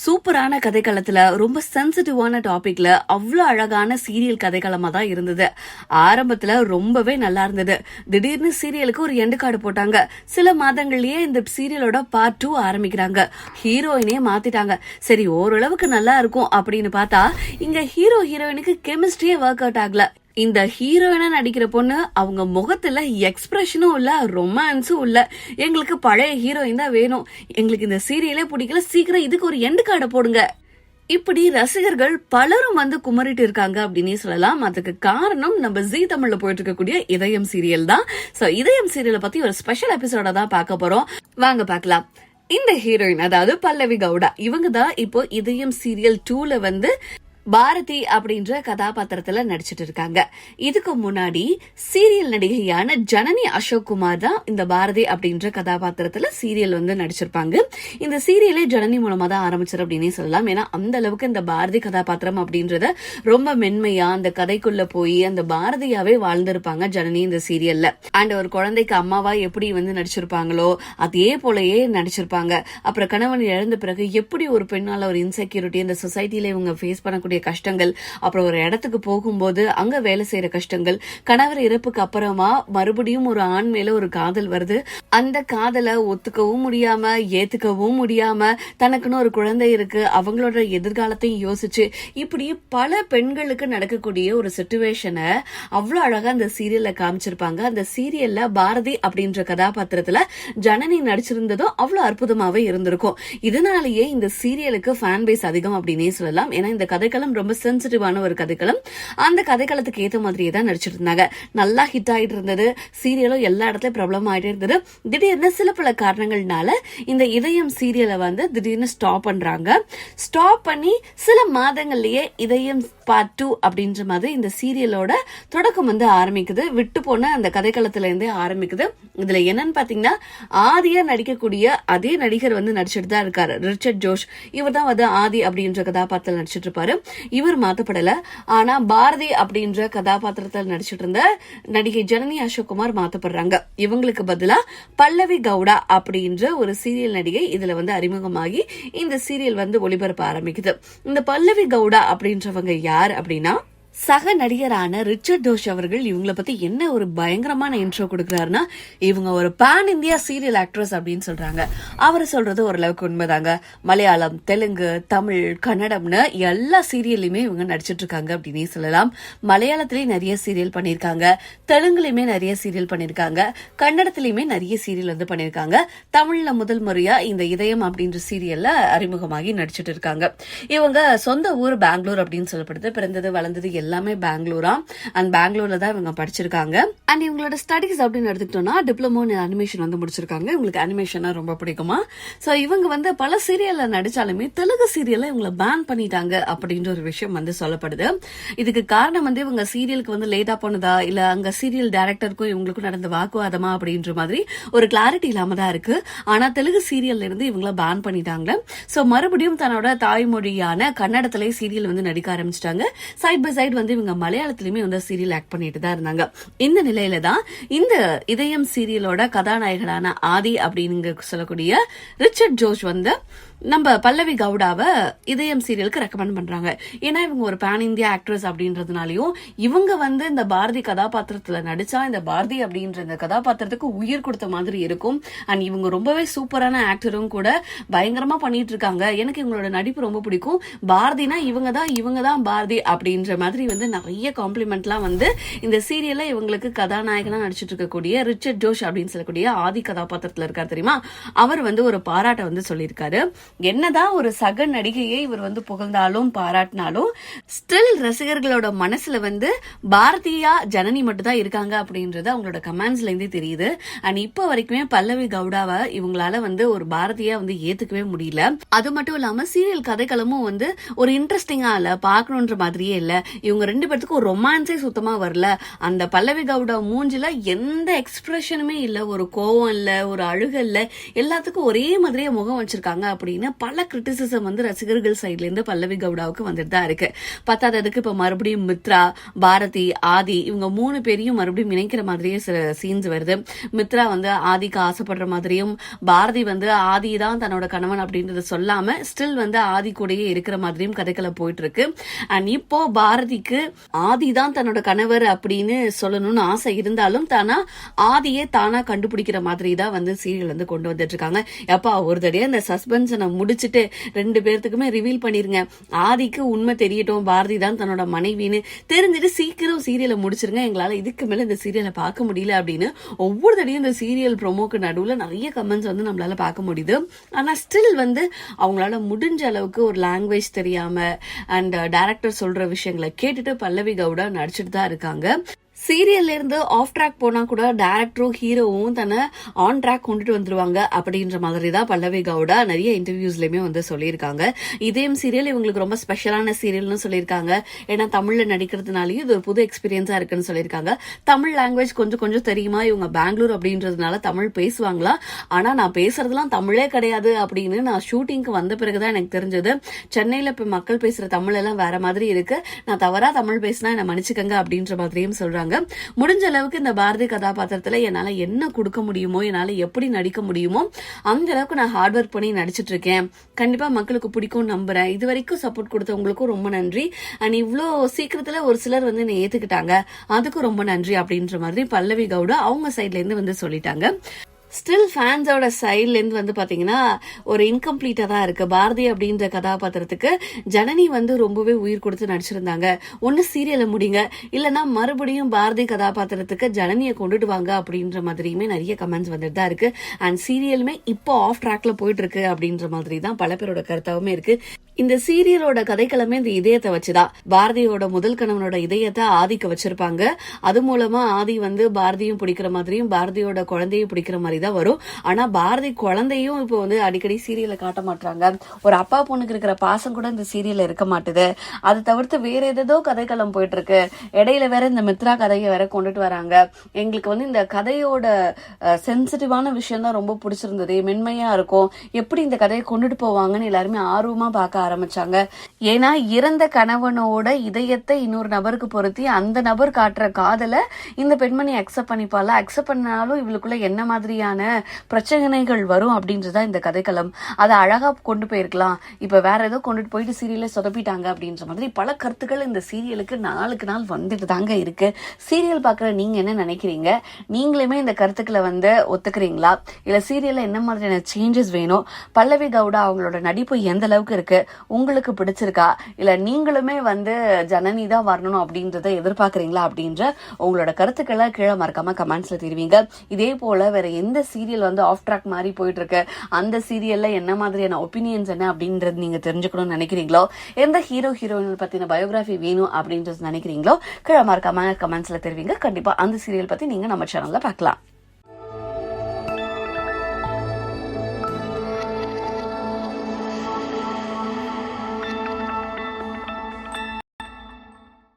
சூப்பரான கதைக்களத்துல ரொம்ப சென்சிட்டிவான டாபிக்ல அவ்வளவு அழகான சீரியல் கதைக்களமா தான் இருந்தது. ஆரம்பத்துல ரொம்பவே நல்லா இருந்தது. திடீர்னு சீரியலுக்கு ஒரு எண்டு கார்டு போட்டாங்க. சில மாதங்கள்லயே இந்த சீரியலோட பார்ட் 2 ஆரம்பிக்கிறாங்க. ஹீரோயினே மாத்திட்டாங்க. சரி, ஓரளவுக்கு நல்லா இருக்கும் அப்படின்னு பார்த்தா இங்க ஹீரோயினுக்கு கெமிஸ்ட்ரியே ஒர்க் அவுட் ஆகல. இந்த ஹீரோயினா நடிக்கிற பொண்ணு அவங்க முகத்துல எக்ஸ்பிரஷனும் இல்ல, ரொமான்ஸும் இல்ல. எங்களுக்கு பழைய ஹீரோயின் தான் வேணும், எங்களுக்கு இந்த சீரியலே பிடிக்கல, சீக்கிரம் இதுக்கு ஒரு எண்டு கார்டை போடுங்க. இப்படி ரசிகர்கள் பலரும் வந்து குமரிட்டு இருக்காங்க அப்படின்னே சொல்லலாம். அதுக்கு காரணம் நம்ம ஜீ தமிழ்ல போயிட்டு இருக்கக்கூடிய இதயம் சீரியல் தான். சோ இதயம் சீரியலை பத்தி ஒரு ஸ்பெஷல் எபிசோட தான் பார்க்க போறோம். வாங்க பார்க்கலாம். இந்த ஹீரோயின், அதாவது பல்லவி கவுடா, இவங்க தான் இப்போ இதயம் சீரியல் 2ல வந்து பாரதி அப்படின்ற கதாபாத்திரத்துல நடிச்சிட்டு இருக்காங்க. இதுக்கு முன்னாடி சீரியல் நடிகையான ஜனனி அசோக் குமார் தான் இந்த பாரதி அப்படின்ற கதாபாத்திரத்துல சீரியல் வந்து நடிச்சிருப்பாங்க. இந்த சீரியலே ஜனனி மூலமா தான் ஆரம்பிச்சார் அப்படின்னே சொல்லலாம். ஏன்னா அந்த அளவுக்கு இந்த பாரதி கதாபாத்திரம் அப்படின்றத ரொம்ப மென்மையா அந்த கதைக்குள்ள போய் அந்த பாரதியாவே வாழ்ந்திருப்பாங்க ஜனனி இந்த சீரியல்ல. அண்ட் ஒரு குழந்தைக்கு அம்மாவா எப்படி வந்து நடிச்சிருப்பாங்களோ அதே போலயே நடிச்சிருப்பாங்க. அப்புறம் கணவன் இழந்த பிறகு எப்படி ஒரு பெண்ணால ஒரு இன்செக்யூரிட்டி இந்த சொசைட்டில இவங்க ஃபேஸ் பண்ணக்கூடிய கஷ்டங்கள், அப்புறம் ஒரு இடத்துக்கு போகும்போது அங்க வேலை செய்யற கஷ்டங்கள், கணவர் இறப்புக்கு அப்புறமா மறுபடியும் ஒரு ஆண் மேல ஒரு காதல் வருது, அந்த காதலை ஒத்துக்கவும் முடியாம ஏத்துக்கவும் முடியாம தனக்குன்னு ஒரு குழந்தை இருக்கு, அவங்களோட எதிர்காலத்தையும் யோசிச்சு இப்படி பல பெண்களுக்கு நடக்கக்கூடிய ஒரு சிச்சுவேஷனை அவ்வளவு அழகா அந்த சீரியல்ல காமிச்சிருப்பாங்க. அந்த சீரியல்ல பாரதி அப்படின்ற கதாபாத்திரத்துல ஜனனி நடிச்சிருந்ததும் அவ்வளவு அற்புதமாவே இருந்திருக்கும். இதனாலேயே இந்த சீரியலுக்கு ஃபேன் பேஸ் அதிகம் அப்படின்னே சொல்லலாம். ஏன்னா இந்த கதைக்களம் ரொம்ப சென்சிட்டிவான ஒரு கதைக்களம். அந்த கதைக்களத்துக்கு ஏத்த மாதிரியே தான் நடிச்சிட்டு இருந்தாங்க. நல்லா ஹிட் ஆயிட்டு இருந்தது. சீரியலும் எல்லா இடத்துலயும் பிரபலம் ஆயிட்டே இருந்தது. திடீர்னு சில பல காரணங்கள்னால இந்த இதயம் சீரியலை வந்து திடீர்னு ஸ்டாப் பண்றாங்க. ஸ்டாப் பண்ணி சில மாதங்கள்லயே இதயம் பார்ட் 2 அப்படின்ற மாதிரி இந்த சீரியலோட தொடக்கம் வந்து ஆரம்பிக்குது. விட்டு போன அந்த கதைக்களத்துல இருந்தே ஆரம்பிக்குது. இதுல என்னன்னு பாத்தீங்கன்னா, ஆதியா நடிக்கக்கூடிய அதே நடிகர் வந்து நடிச்சிட்டு தான் இருக்காரு, ரிச்சர்ட் ஜோஷ். இவர் தான் வந்து ஆதி அப்படின்ற கதாபாத்திரத்தில் நடிச்சிட்டு இருப்பாரு. இவர் மாத்தப்படல. ஆனா பாரதி அப்படின்ற கதாபாத்திரத்தில் நடிச்சிட்டு இருந்த நடிகை ஜனனி அசோக் குமார் மாத்தப்படுறாங்க. இவங்களுக்கு பதிலா பல்லவி கவுடா அப்படின்ற ஒரு சீரியல் நடிகை இதுல வந்து அறிமுகமாகி இந்த சீரியல் வந்து ஒளிபரப்ப ஆரம்பிக்குது. இந்த பல்லவி கவுடா அப்படின்றவங்க யார் அப்படின்னா, சக நடிகரான ரிச்சர்ட் ஜோஷ் அவர்கள் இவங்களை பத்தி என்ன ஒரு பயங்கரமான இன்ட்ரோ கொடுக்கிறாருன்னா, இவங்க ஒரு பேன் இந்தியா சீரியல் ஆக்ட்ரஸ் அப்படின்னு சொல்றாங்க. அவர் சொல்றது ஓரளவுக்கு உண்மைதாங்க. மலையாளம், தெலுங்கு, தமிழ், கன்னடம்னு எல்லா சீரியல்லையுமே இவங்க நடிச்சிட்டு இருக்காங்க அப்படின்னே சொல்லலாம். மலையாளத்திலயும் நிறைய சீரியல் பண்ணிருக்காங்க, தெலுங்குலயுமே நிறைய சீரியல் பண்ணிருக்காங்க, கன்னடத்திலயுமே நிறைய சீரியல் வந்து பண்ணிருக்காங்க. தமிழ்ல முதல் முறையா இந்த இதயம் அப்படின்ற சீரியல்ல அறிமுகமாகி நடிச்சிட்டு இருக்காங்க. இவங்க சொந்த ஊர் பெங்களூர் அப்படின்னு சொல்லப்படுது. பிறந்தது வளர்ந்தது எல்லாமே பெங்களூரா. அண்ட் பெங்களூர்ல தான் இவங்க படிச்சிருக்காங்க. அண்ட் இவங்களோட ஸ்டடிஸ் அப்படின்னு எடுத்துக்கிட்டோம்னா டிப்ளமோ இன் அனிமேஷன் வந்து முடிச்சிருக்காங்க. இவங்களுக்கு அனிமேஷனா ரொம்ப பிடிக்குமா. சோ இவங்க வந்து பல சீரியல்ல நடிச்சாலுமே தெலுங்கு சீரியல்ல இவங்களை பேன் பண்ணிட்டாங்க அப்படின்ற ஒரு விஷயம் வந்து சொல்லப்படுது. இதுக்கு காரணம் வந்து இவங்க சீரியலுக்கு வந்து லேட்டா போனதா, இல்ல அங்க சீரியல் டைரக்டருக்கும் இவங்களுக்கும் நடந்த வாக்குவாதமா அப்படின்ற மாதிரி ஒரு கிளாரிட்டி இல்லாம தான் இருக்கு. ஆனா தெலுங்கு சீரியல்ல இருந்து இவங்கள பேன் பண்ணிட்டாங்க. சோ மறுபடியும் தன்னோட தாய்மொழியான கன்னடத்திலே சீரியல் வந்து நடிக்க ஆரம்பிச்சிட்டாங்க. சைட் பை சைடு வந்து இவங்க மலையாளத்திலுமே வந்து சீரியல் ஆக்ட் பண்ணிட்டு தான் இருந்தாங்க. இந்த நிலையில தான் இந்த இதயம் சீரியலோட கதாநாயகனான ஆதி அப்படின்னு சொல்லக்கூடிய ரிச்சர்ட் ஜோஷ் வந்து நம்ம பல்லவி கவுடாவை இதயம் சீரியலுக்கு ரெக்கமெண்ட் பண்றாங்க. ஏன்னா இவங்க ஒரு பேன் இந்தியா ஆக்ட்ரஸ் அப்படின்றதுனாலயும் இவங்க வந்து இந்த பாரதி கதாபாத்திரத்துல நடிச்சா இந்த பாரதி அப்படின்ற இந்த கதாபாத்திரத்துக்கு உயிர் கொடுத்த மாதிரி இருக்கும். அண்ட் இவங்க ரொம்பவே சூப்பரான ஆக்டரும் கூட, பயங்கரமா பண்ணிட்டு இருக்காங்க. எனக்கு இவங்களோட நடிப்பு ரொம்ப பிடிக்கும். பாரதினா இவங்க தான் பாரதி அப்படின்ற மாதிரி வந்து நிறைய காம்ப்ளிமெண்ட்லாம் வந்து இந்த சீரியல்ல இவங்களுக்கு கதாநாயகனா நடிச்சிட்டு இருக்கக்கூடிய ரிச்சர்ட் ஜோஷ் அப்படின்னு சொல்லக்கூடிய ஆதி கதாபாத்திரத்துல இருக்காரு தெரியுமா, அவர் வந்து ஒரு பாராட்டை வந்து சொல்லியிருக்காரு. என்னதான் ஒரு சக நடிகையை இவர் வந்து புகழ்ந்தாலும் பாராட்டினாலும் ஸ்டில் ரசிகர்களோட மனசுல வந்து பாரதியா ஜனனி மட்டும் தான் இருக்காங்க அப்படின்றது அவங்களோட கமெண்ட்ஸ்ல இருந்தே தெரியுது. அண்ட் இப்ப வரைக்குமே பல்லவி கவுடாவை இவங்களால வந்து ஒரு பாரதியா வந்து ஏத்துக்கவே முடியல. அது மட்டும் இல்லாம சீரியல் கதைக்களமும் வந்து ஒரு இன்ட்ரெஸ்டிங்கா இல்ல, பாக்கணும்ன்ற மாதிரியே இல்ல. இவங்க 2 பேர்த்துக்கும் ஒரு ரொமான்ஸே சுத்தமா வரல. அந்த பல்லவி கவுடா மூஞ்சில எந்த எக்ஸ்பிரஷனுமே இல்ல, ஒரு கோவம் இல்ல, ஒரு அழுக இல்ல, எல்லாத்துக்கும் ஒரே மாதிரியே முகம் வச்சிருக்காங்க அப்படின்னு பல கிரிட்டிசிசம் வந்து ரசிகர்கள் சைட்ல இருந்து பல்லவி கவுடாவுக்கு வந்துட்டு தான் இருக்கு. பத்தாததுக்கு இப்ப மறுபடியும் மித்ரா, பாரதி, ஆதி இவங்க 3 பேரையும் மறுபடியும் இணைக்கிற மாதிரியே சில சீன்ஸ் வருது. மித்ரா வந்து ஆதிக்கு ஆசைப்படுற மாதிரியும், பாரதி வந்து ஆதி தான் தன்னோட கணவன் அப்படின்றத சொல்லாம ஸ்டில் வந்து ஆதி கூடயே இருக்கிற மாதிரியும் கதைகளை போயிட்டு இருக்கு. அண்ட் இப்போ பாரதிக்கு ஆதி தான் தன்னோட கணவர் அப்படின்னு சொல்லணும்னு ஆசை இருந்தாலும் தானா ஆதியே தானா கண்டுபிடிக்கிற மாதிரி தான் வந்து சீரியல் வந்து கொண்டு வந்துட்டு இருக்காங்க. எப்பா ஒரு தடையா இந்த சஸ்பென்ஷனை முடிச்சுட்டு 2 பேர்த்துக்குமே ரிவீல் பண்ணிருங்க, ஆதிக்கு உண்மை தெரியட்டும், பாரதி தான் தன்னோட மனைவின்னு தெரிஞ்சுட்டு சீக்கிரம் சீரியலை முடிச்சிருங்க, எங்களால இதுக்கு மேல இந்த சீரியலை பார்க்க முடியல அப்படின்னு ஒவ்வொரு தடையும் இந்த சீரியல் ப்ரோமோக்கு நடுவுல நிறைய கமெண்ட்ஸ் வந்து நம்மளால பார்க்க முடியுது. ஆனா ஸ்டில் வந்து அவங்களால முடிஞ்ச அளவுக்கு ஒரு லாங்குவேஜ் தெரியாம அண்ட் டைரக்டர் சொல்ற விஷயங்களை கேட்டுட்டு பல்லவி கவுடா நடிச்சிட்டு தான் இருக்காங்க. சீரியல்ல இருந்து ஆஃப் ட்ராக் போனா கூட டைரக்டரும் ஹீரோவும் தன்னை ஆன் ட்ராக் கொண்டுட்டு வந்துருவாங்க அப்படின்ற மாதிரி தான் பல்லவி கவுடா நிறைய இன்டர்வியூஸ்லயுமே வந்து சொல்லியிருக்காங்க. இதயம் சீரியல் இவங்களுக்கு ரொம்ப ஸ்பெஷலான சீரியல்னு சொல்லியிருக்காங்க. ஏன்னா தமிழ்ல நடிக்கிறதுனாலயும் இது ஒரு புது எக்ஸ்பீரியன்ஸா இருக்குன்னு சொல்லியிருக்காங்க. தமிழ் லாங்குவேஜ் கொஞ்சம் கொஞ்சம் தெரியுமா, இவங்க பெங்களூர் அப்படின்றதுனால தமிழ் பேசுவாங்களா, ஆனா நான் பேசுறதுலாம் தமிழே கிடையாது அப்படின்னு நான் ஷூட்டிங்க்கு வந்த பிறகுதான் எனக்கு தெரிஞ்சது. சென்னையில இப்ப மக்கள் பேசுற தமிழ் எல்லாம் வேற மாதிரி இருக்கு, நான் தவறா தமிழ் பேசினா என்ன மன்னிச்சுக்கங்க அப்படின்ற மாதிரியும் சொல்றாங்க. முடிஞ்ச அளவுக்கு இந்த பாரதி கதாபாத்திரத்துல என்னால என்ன கொடுக்க முடியுமோ, என்னால எப்படி நடிக்க முடியுமோ அந்த அளவுக்கு நான் ஹார்ட் ஒர்க் பண்ணி நடிச்சிட்டு இருக்கேன். கண்டிப்பா மக்களுக்கு பிடிக்கும் நம்புறேன். இது வரைக்கும் சப்போர்ட் கொடுத்தவங்களுக்கும் ரொம்ப நன்றி. அண்ட் இவ்வளோ சீக்கிரத்துல ஒரு சிலர் வந்து என்னை ஏத்துக்கிட்டாங்க, அதுக்கும் ரொம்ப நன்றி அப்படின்ற மாதிரி பல்லவி கவுடா அவங்க சைட்ல இருந்து வந்து சொல்லிட்டாங்க. ஸ்டில் ஃபேன்ஸோட சைட்ல இருந்து வந்து பாத்தீங்கன்னா ஒரு இன்கம்ப்ளீட்டா தான் இருக்கு. பாரதி அப்படின்ற கதாபாத்திரத்துக்கு ஜனனி வந்து ரொம்பவே உயிர் கொடுத்து நடிச்சிருந்தாங்க. ஒன்னு சீரியலை முடிங்க, இல்லைன்னா மறுபடியும் பாரதி கதாபாத்திரத்துக்கு ஜனனியை கொண்டுட்டு வாங்க அப்படின்ற மாதிரியுமே நிறைய கமெண்ட்ஸ் வந்துட்டு தான் இருக்கு. அண்ட் சீரியலுமே இப்போ ஆஃப் ட்ராக்ல போயிட்டு இருக்கு அப்படின்ற மாதிரி தான் பல பேரோட கருத்தாவுமே இருக்கு. இந்த சீரியலோட கதைக்களமே இந்த இதயத்தை வச்சுதான். பாரதியோட முதல் கணவனோட இதயத்தை ஆதிக்க வச்சிருப்பாங்க. அது மூலமா ஆதி வந்து பாரதியும் பிடிக்கிற மாதிரியும் பாரதியோட குழந்தையும் பிடிக்கிற மாதிரி தான் வரும். ஆனா பாரதி குழந்தையும் இப்போ வந்து அடிக்கடி சீரியல்ல காட்ட மாட்டாங்க. ஒரு அப்பா பொண்ணுக்கு இருக்கிற பாசம் கூட இந்த சீரியல்ல இருக்க மாட்டுது. அது தவிர்த்து வேற ஏதோ கதைக்களம் போயிட்டு இருக்கு. இடையில வேற இந்த மித்ரா கதையை வேற கொண்டுட்டு வராங்க. எங்களுக்கு வந்து இந்த கதையோட சென்சிட்டிவான விஷயம் தான் ரொம்ப பிடிச்சிருந்தது. மென்மையா இருக்கும், எப்படி இந்த கதையை கொண்டுட்டு போவாங்கன்னு எல்லாருமே ஆர்வமா பார்க்க ஆரம்பிச்சாங்க. ஏன்னா இறந்த கணவனோட இதயத்தை இன்னொரு நபருக்கு பொருத்தி அந்த நபர் காட்டுற காதலை இந்த பெண்மணி அக்செப்ட் பண்ணிப்பால, அக்செப்ட் பண்ணாலும் இவளுக்குள்ள என்ன மாதிரியான பிரச்சனைகள் வரும் அப்படின்றதா இந்த கதைக்களம். அதை அழகா கொண்டு போயிருக்கலாம், இப்ப வேற ஏதோ கொண்டுட்டு போயிட்டு சீரியலை சொதப்பிட்டாங்க அப்படின்ற மாதிரி பல கருத்துக்கள் இந்த சீரியலுக்கு நாளுக்கு நாள் வந்துட்டு தாங்க இருக்கு. சீரியல் பாக்குற நீங்க என்ன நினைக்கிறீங்க? நீங்களுமே இந்த கருத்துக்களை வந்து ஒத்துக்கிறீங்களா, இல்ல சீரியல்ல என்ன மாதிரியான சேஞ்சஸ் வேணும்? பல்லவி கவுடா அவங்களோட நடிப்பு எந்த அளவுக்கு இருக்கு, உங்களுக்கு பிடிச்சிருக்கா, இல்ல நீங்களுமே வந்து ஜனனி தான் வரணும் அப்படின்றத எதிர்பார்க்கறீங்களா அப்படின்ற உங்களோட கருத்துக்களை கீழே மறக்காம கமெண்ட்ஸ்ல தெரிவிங்க. இதே போல வேற எந்த சீரியல் வந்து ஆஃப் ட்ராக் மாதிரி போயிட்டு இருக்கு, அந்த சீரியல்ல என்ன மாதிரியான ஒப்பீனியன்ஸ் என்ன அப்படின்றது நீங்க தெரிஞ்சுக்கணும்னு நினைக்கிறீங்களோ, எந்த ஹீரோ ஹீரோயின் பத்தின பயோகிராஃபி வேணும் அப்படின்றது நினைக்கிறீங்களோ கீழே மறக்காம கமெண்ட்ஸ்ல தெரிவிங்க. கண்டிப்பா அந்த சீரியல் பத்தி நீங்க நம்ம சேனல்ல பார்க்கலாம்.